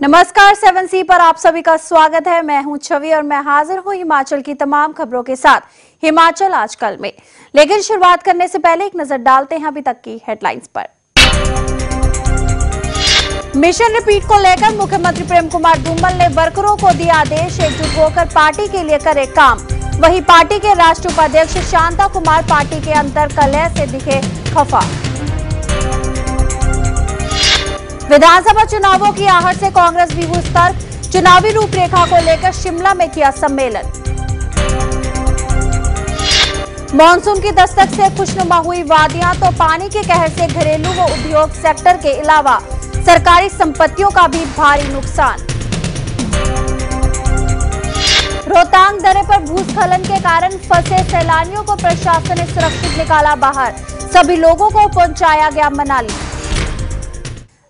नमस्कार 7C पर आप सभी का स्वागत है। मैं हूं छवि और मैं हाजिर हूं हिमाचल की तमाम खबरों के साथ हिमाचल आजकल में। लेकिन शुरुआत करने से पहले एक नजर डालते हैं अभी तक की हेडलाइंस पर। मिशन रिपीट को लेकर मुख्यमंत्री प्रेम कुमार धूमल ने वर्करों को दिया आदेश, एकजुट होकर पार्टी के लिए करे काम। वहीं पार्टी के राष्ट्रीय उपाध्यक्ष शांता कुमार पार्टी के अंतर कलह से दिखे खफा। विधानसभा चुनावों की आहट से कांग्रेस भी हुई सतर्क, चुनावी रूपरेखा को लेकर शिमला में किया सम्मेलन। मॉनसून की दस्तक से खुशनुमा हुई वादियां तो पानी के कहर से घरेलू व उद्योग सेक्टर के अलावा सरकारी संपत्तियों का भी भारी नुकसान। रोहतांग दर्रे पर भूस्खलन के कारण फंसे सैलानियों को प्रशासन ने सुरक्षित निकाला बाहर, सभी लोगों को पहुंचाया गया मनाली।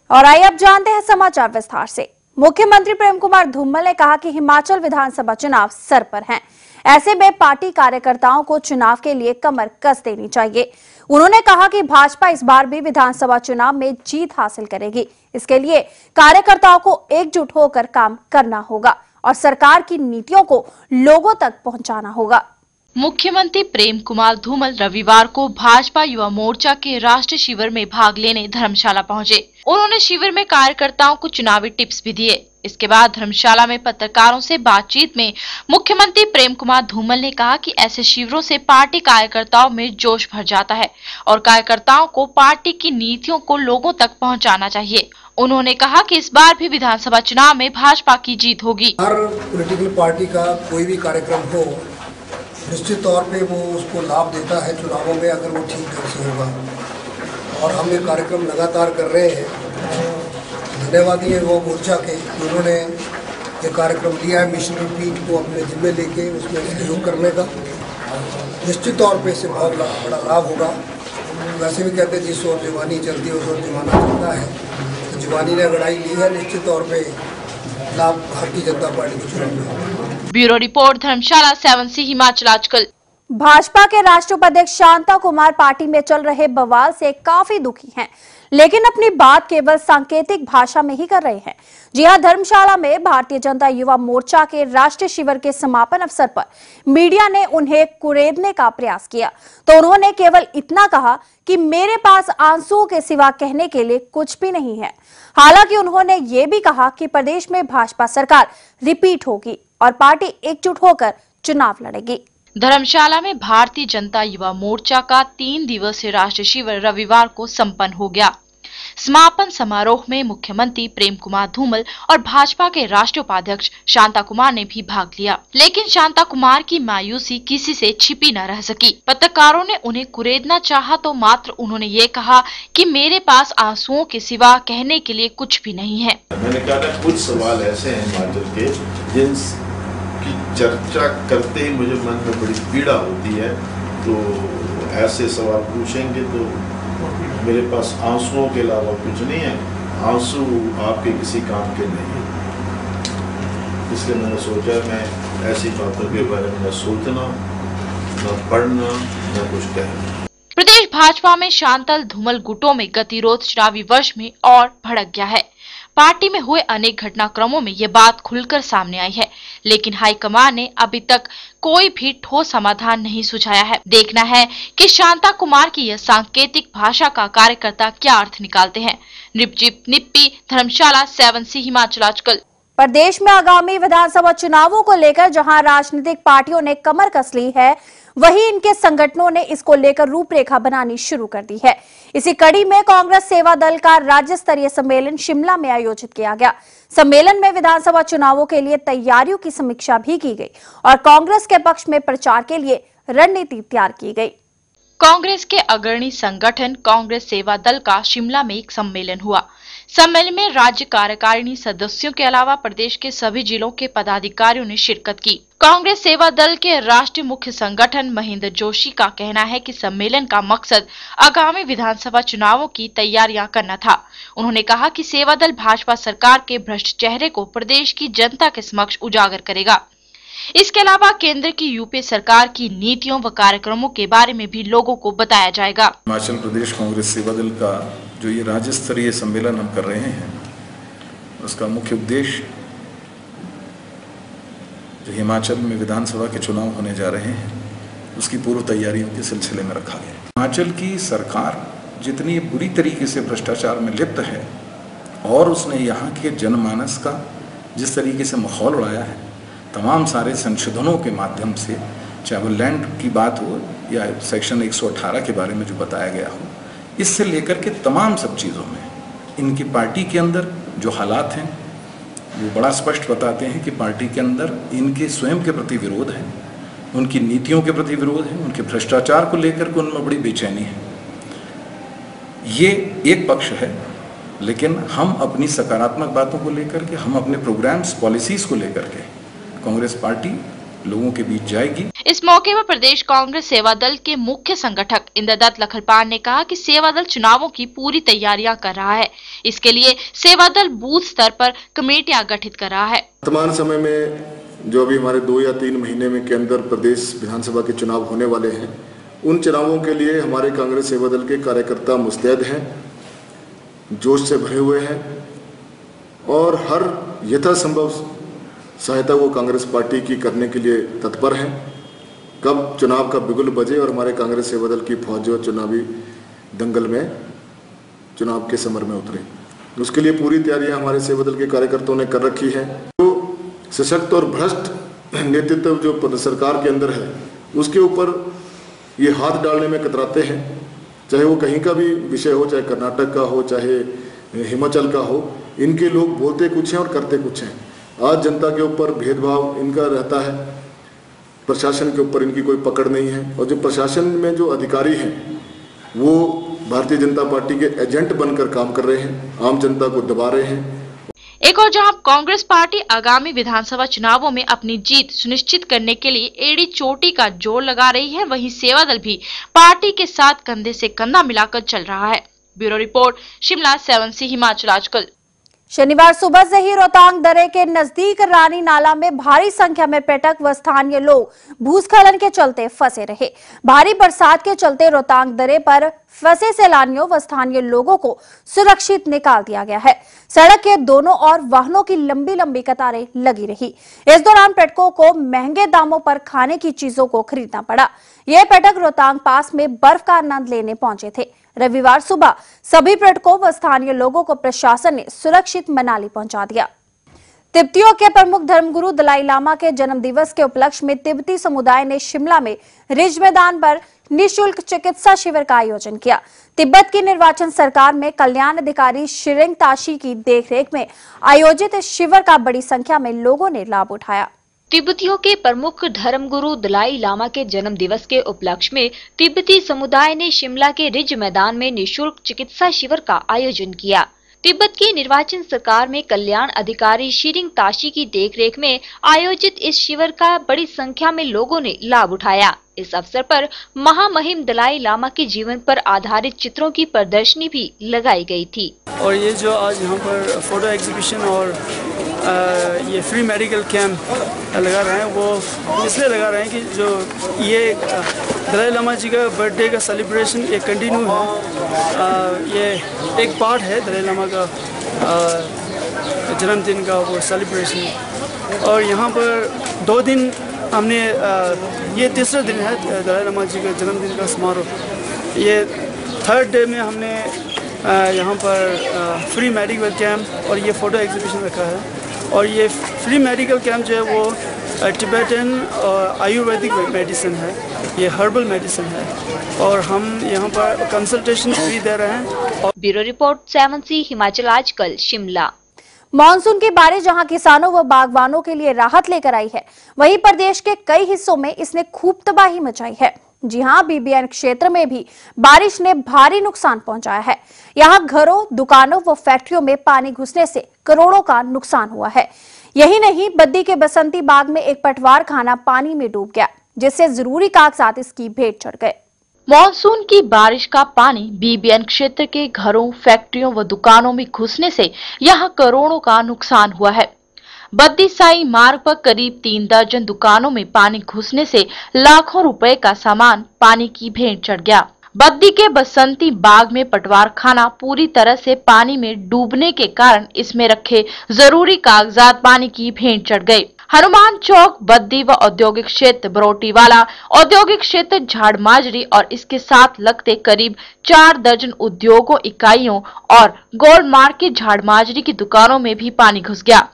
और आइए अब जानते हैं समाचार विस्तार से। मुख्यमंत्री प्रेम कुमार धूमल ने कहा कि हिमाचल विधानसभा चुनाव सर पर हैं। ऐसे में पार्टी कार्यकर्ताओं को चुनाव के लिए कमर कस देनी चाहिए। उन्होंने कहा कि भाजपा इस बार भी विधानसभा चुनाव में जीत हासिल करेगी। इसके लिए कार्यकर्ताओं को एकजुट होकर काम करना होगा और सरकार की नीतियों को लोगों तक पहुंचाना होगा। मुख्यमंत्री प्रेम कुमार धूमल रविवार को भाजपा युवा मोर्चा के राष्ट्रीय शिविर में भाग लेने धर्मशाला पहुंचे। उन्होंने शिविर में कार्यकर्ताओं को चुनावी टिप्स भी दिए। इसके बाद धर्मशाला में पत्रकारों से बातचीत में मुख्यमंत्री प्रेम कुमार धूमल ने कहा कि ऐसे शिविरों से पार्टी कार्यकर्ताओं में जोश भर जाता है और कार्यकर्ताओं को पार्टी की नीतियों को लोगों तक पहुंचाना चाहिए। उन्होंने कहा कि इस बार भी विधानसभा चुनाव में भाजपा की जीत होगी। हर पॉलिटिकल पार्टी का कोई भी कार्यक्रम हो, निश्चित तौर पे वो उसको लाभ देता है चुनावों में, अगर वो ठीक ढंग से होगा। और हम ये कार्यक्रम लगातार कर रहे हैं। धन्यवादी है वो मोर्चा के, उन्होंने ये कार्यक्रम लिया है मिशन रिपीट को अपने जिम्मे लेके उसमें सहयोग करने का। निश्चित तौर पे इससे बहुत बड़ा लाभ होगा। वैसे भी कहते हैं जिस ओर जवानी चलती है उस ओर जमाना चलता है, तो जवानी ने अगड़ाई ली है। निश्चित तौर पे लाभ भारतीय जनता पार्टी को चुनाव में। ब्यूरो रिपोर्ट धर्मशाला 7C हिमाचल आजकल। भाजपा के राष्ट्रीय उपाध्यक्ष शांता कुमार पार्टी में चल रहे बवाल से काफी दुखी हैं, लेकिन अपनी बात केवल सांकेतिक भाषा में ही कर रहे हैं। जी हां, धर्मशाला में भारतीय जनता युवा मोर्चा के राष्ट्रीय शिविर के समापन अवसर पर मीडिया ने उन्हें कुरेदने का प्रयास किया तो उन्होंने केवल इतना कहा कि मेरे पास आंसुओं के सिवा कहने के लिए कुछ भी नहीं है। हालांकि उन्होंने ये भी कहा कि प्रदेश में भाजपा सरकार रिपीट होगी और पार्टी एकजुट होकर चुनाव लड़ेगी। धर्मशाला में भारतीय जनता युवा मोर्चा का 3 दिवसीय राष्ट्रीय शिविर रविवार को संपन्न हो गया। समापन समारोह में मुख्यमंत्री प्रेम कुमार धूमल और भाजपा के राष्ट्रीय उपाध्यक्ष शांता कुमार ने भी भाग लिया, लेकिन शांता कुमार की मायूसी किसी से छिपी न रह सकी। पत्रकारों ने उन्हें कुरेदना चाहा तो मात्र उन्होंने ये कहा कि मेरे पास आंसुओं के सिवा कहने के लिए कुछ भी नहीं है। मैंने कहा था कुछ सवाल ऐसे हैं हिमाचल के जिनकी चर्चा करते ही मुझे मन में बड़ी पीड़ा होती है, तो ऐसे सवाल पूछेंगे तो मेरे पास आंसुओं के अलावा कुछ नहीं है। आंसू आपके किसी काम के नहीं है, इसलिए मैंने सोचा मैं ऐसी बातों के बारे में न सोचना, न पढ़ना, न कुछ कहना। प्रदेश भाजपा में शांतल धूमल गुटों में गतिरोध चुनावी वर्ष में और भड़क गया है। पार्टी में हुए अनेक घटनाक्रमों में ये बात खुलकर सामने आई है, लेकिन हाईकमान ने अभी तक कोई भी ठोस समाधान नहीं सुझाया है। देखना है कि शांता कुमार की यह सांकेतिक भाषा का कार्यकर्ता क्या अर्थ निकालते हैं। निप्पी धर्मशाला 7C हिमाचल आजकल। प्रदेश में आगामी विधानसभा चुनावों को लेकर जहां राजनीतिक पार्टियों ने कमर कस ली है, वहीं इनके संगठनों ने इसको लेकर रूपरेखा बनानी शुरू कर दी है। इसी कड़ी में कांग्रेस सेवा दल का राज्य स्तरीय सम्मेलन शिमला में आयोजित किया गया। सम्मेलन में विधानसभा चुनावों के लिए तैयारियों की समीक्षा भी की गई और कांग्रेस के पक्ष में प्रचार के लिए रणनीति तैयार की गई। कांग्रेस के अग्रणी संगठन कांग्रेस सेवा दल का शिमला में एक सम्मेलन हुआ। सम्मेलन में राज्य कार्यकारिणी सदस्यों के अलावा प्रदेश के सभी जिलों के पदाधिकारियों ने शिरकत की। कांग्रेस सेवा दल के राष्ट्रीय मुख्य संगठन महेंद्र जोशी का कहना है कि सम्मेलन का मकसद आगामी विधानसभा चुनावों की तैयारियां करना था। उन्होंने कहा कि सेवा दल भाजपा सरकार के भ्रष्ट चेहरे को प्रदेश की जनता के समक्ष उजागर करेगा। इसके अलावा केंद्र की यूपीए सरकार की नीतियों व कार्यक्रमों के बारे में भी लोगों को बताया जाएगा। हिमाचल प्रदेश कांग्रेस सेवा दल का जो ये राज्य स्तरीय सम्मेलन हम कर रहे हैं, उसका मुख्य उद्देश्य जो हिमाचल में विधानसभा के चुनाव होने जा रहे हैं उसकी पूर्व तैयारियों के सिलसिले में रखा गया। हिमाचल की सरकार जितनी बुरी तरीके से भ्रष्टाचार में लिप्त है और उसने यहाँ के जनमानस का जिस तरीके से माहौल उड़ाया है, तमाम सारे संशोधनों के माध्यम से, चाहे वो लैंड की बात हो या सेक्शन 118 के बारे में जो बताया गया हो, इससे लेकर के तमाम सब चीज़ों में इनकी पार्टी के अंदर जो हालात हैं वो बड़ा स्पष्ट बताते हैं कि पार्टी के अंदर इनके स्वयं के प्रति विरोध है, उनकी नीतियों के प्रति विरोध है, उनके भ्रष्टाचार को लेकर के उनमें बड़ी बेचैनी है। ये एक पक्ष है, लेकिन हम अपनी सकारात्मक बातों को लेकर के, हम अपने प्रोग्राम्स पॉलिसीज को लेकर के कांग्रेस पार्टी लोगों के बीच जाएगी। इस मौके पर प्रदेश कांग्रेस सेवा दल के मुख्य संगठक इंद्रदत्त लखनपाल ने कहा कि सेवा दल चुनावों की पूरी तैयारियां कर रहा है। इसके लिए सेवा दल बूथ स्तर पर कमेटियां गठित कर रहा है। वर्तमान समय में जो अभी हमारे 2 या 3 महीने में के अंदर प्रदेश विधानसभा के चुनाव होने वाले हैं, उन चुनावों के लिए हमारे कांग्रेस सेवा दल के कार्यकर्ता मुस्तैद हैं, जोश से भरे हुए हैं और हर यथासंभव सहायता वो कांग्रेस पार्टी की करने के लिए तत्पर हैं। कब चुनाव का बिगुल बजे और हमारे कांग्रेस सेवा दल की फौज और चुनावी दंगल में चुनाव के समर में उतरे, उसके लिए पूरी तैयारियां हमारे सेवा दल के कार्यकर्ताओं ने कर रखी है। जो सशक्त और भ्रष्ट नेतृत्व जो सरकार के अंदर है, उसके ऊपर ये हाथ डालने में कतराते हैं, चाहे वो कहीं का भी विषय हो, चाहे कर्नाटक का हो, चाहे हिमाचल का हो। इनके लोग बोलते कुछ हैं और करते कुछ हैं। आज जनता के ऊपर भेदभाव इनका रहता है, प्रशासन के ऊपर इनकी कोई पकड़ नहीं है और जो प्रशासन में जो अधिकारी हैं वो भारतीय जनता पार्टी के एजेंट बनकर काम कर रहे हैं, आम जनता को दबा रहे हैं। एक और जहां कांग्रेस पार्टी आगामी विधानसभा चुनावों में अपनी जीत सुनिश्चित करने के लिए एड़ी चोटी का जोर लगा रही है, वहीं सेवा दल भी पार्टी के साथ कंधे से कंधा मिलाकर चल रहा है। Bureau report, Shimla 7C Himachal आजकल। शनिवार सुबह से ही रोहतांग दर्रे के नजदीक रानी नाला में भारी संख्या में पर्यटक व स्थानीय लोग भूस्खलन के चलते फंसे रहे। भारी बरसात के चलते रोहतांग दर्रे पर फंसे सैलानियों व स्थानीय लोगों को सुरक्षित निकाल दिया गया है। सड़क के दोनों ओर वाहनों की लंबी लंबी कतारें लगी रही। इस दौरान पर्यटकों को महंगे दामों पर खाने की चीजों को खरीदना पड़ा। ये पर्यटक रोहतांग पास में बर्फ का आनंद लेने पहुंचे थे। रविवार सुबह सभी पर्यटकों व स्थानीय लोगों को प्रशासन ने सुरक्षित मनाली पहुंचा दिया। तिब्बतियों के प्रमुख धर्मगुरु दलाई लामा के जन्म दिवस के उपलक्ष्य में तिब्बती समुदाय ने शिमला में रिज मैदान पर निःशुल्क चिकित्सा शिविर का आयोजन किया। तिब्बत की निर्वाचन सरकार में कल्याण अधिकारी शिरिंग ताशी की देखरेख में आयोजित इस शिविर का बड़ी संख्या में लोगों ने लाभ उठाया। तिब्बतियों के प्रमुख धर्मगुरु दलाई लामा के जन्म दिवस के उपलक्ष्य में तिब्बती समुदाय ने शिमला के रिज मैदान में निःशुल्क चिकित्सा शिविर का आयोजन किया। तिब्बत की निर्वाचन सरकार में कल्याण अधिकारी शिरिंग ताशी की देखरेख में आयोजित इस शिविर का बड़ी संख्या में लोगों ने लाभ उठाया। इस अवसर पर महामहिम दलाई लामा के जीवन पर आधारित चित्रों की प्रदर्शनी भी लगाई गई थी। और ये जो आज यहाँ पर फोटो एग्जीबिशन और ये फ्री मेडिकल कैंप लगा रहे हैं, वो इसलिए लगा रहे हैं कि जो ये दलाई लामा जी का बर्थडे का सेलिब्रेशन एक कंटिन्यू है। ये एक पार्ट है दलाई लामा का जन्मदिन का वो सेलिब्रेशन। और यहाँ पर 2 दिन हमने ये तीसरा दिन है दलाई लामा जी का जन्मदिन का समारोह। ये 3rd डे में हमने यहाँ पर फ्री मेडिकल कैंप और ये फ़ोटो एग्जीबिशन रखा है। और ये फ्री मेडिकल कैंप जो है वो टिबेटन और आयुर्वेदिक मेडिसिन है, ये हर्बल मेडिसिन है और हम यहाँ पर कंसल्टेशन फ्री दे रहे हैं। ब्यूरो रिपोर्ट 7C हिमाचल आजकल शिमला। मानसून की बारिश जहां किसानों व बागवानों के लिए राहत लेकर आई है, वहीं प्रदेश के कई हिस्सों में इसने खूब तबाही मचाई है। जी हां, बीबीएन क्षेत्र में भी बारिश ने भारी नुकसान पहुंचाया है। यहां घरों, दुकानों व फैक्ट्रियों में पानी घुसने से करोड़ों का नुकसान हुआ है। यही नहीं, बद्दी के बसंती बाग में एक पटवार खाना पानी में डूब गया, जिससे जरूरी कागजात इसकी भेंट चढ़ गए। मॉनसून की बारिश का पानी बीबीएन क्षेत्र के घरों, फैक्ट्रियों व दुकानों में घुसने से यहां करोड़ों का नुकसान हुआ है। बद्दी साई मार्ग पर करीब 3 दर्जन दुकानों में पानी घुसने से लाखों रुपए का सामान पानी की भेंट चढ़ गया। बद्दी के बसंती बाग में पटवार खाना पूरी तरह से पानी में डूबने के कारण इसमें रखे जरूरी कागजात पानी की भेंट चढ़ गए। हनुमान चौक, बद्दी व औद्योगिक क्षेत्र बरोटीवाला, औद्योगिक क्षेत्र झाड़माजरी और इसके साथ लगते करीब 4 दर्जन उद्योगों, इकाइयों और गोल मार्केट झाड़माजरी की दुकानों में भी पानी घुस गया।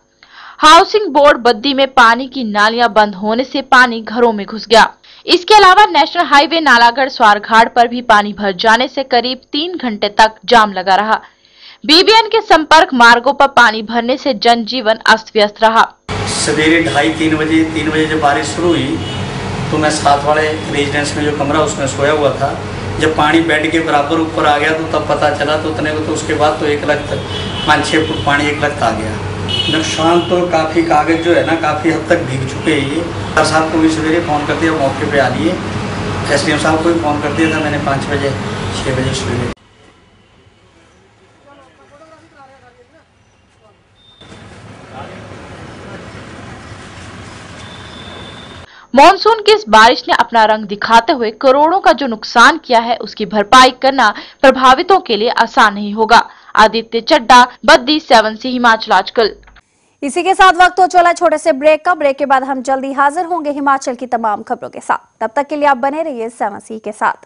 हाउसिंग बोर्ड बद्दी में पानी की नालियां बंद होने से पानी घरों में घुस गया। इसके अलावा नेशनल हाईवे नालागढ़ स्वारघाट पर भी पानी भर जाने से करीब 3 घंटे तक जाम लगा रहा। बीबीएन के संपर्क मार्गों पर पानी भरने से जनजीवन अस्त व्यस्त रहा। सवेरे 2:30-3 बजे जब बारिश शुरू हुई तो मैं साथ वाले रेजिडेंस में जो कमरा उसमें सोया हुआ था। जब पानी बेड के बराबर ऊपर आ गया तो तब पता चला तो उतने को तो उसके बाद तो 1 लाख तक 5-6 फुट पानी 1 लाख आ गया। नुकसान तो काफ़ी, कागज जो है ना काफ़ी हद तक भीग चुके हैं। ये सर साहब को भी सवेरे फ़ोन कर दिया, मौके पे आ लिए। SDM साहब को भी फ़ोन कर दिया था मैंने 5 बजे 6 बजे सवेरे। मॉनसून की इस बारिश ने अपना रंग दिखाते हुए करोड़ों का जो नुकसान किया है उसकी भरपाई करना प्रभावितों के लिए आसान नहीं होगा। आदित्य चड्डा, बद्दी, 7C हिमाचल आजकल। इसी के साथ वक्त हो चला छोटे से ब्रेक का। ब्रेक के बाद हम जल्दी हाजिर होंगे हिमाचल की तमाम खबरों के साथ। तब तक के लिए आप बने रहिए 7C के साथ।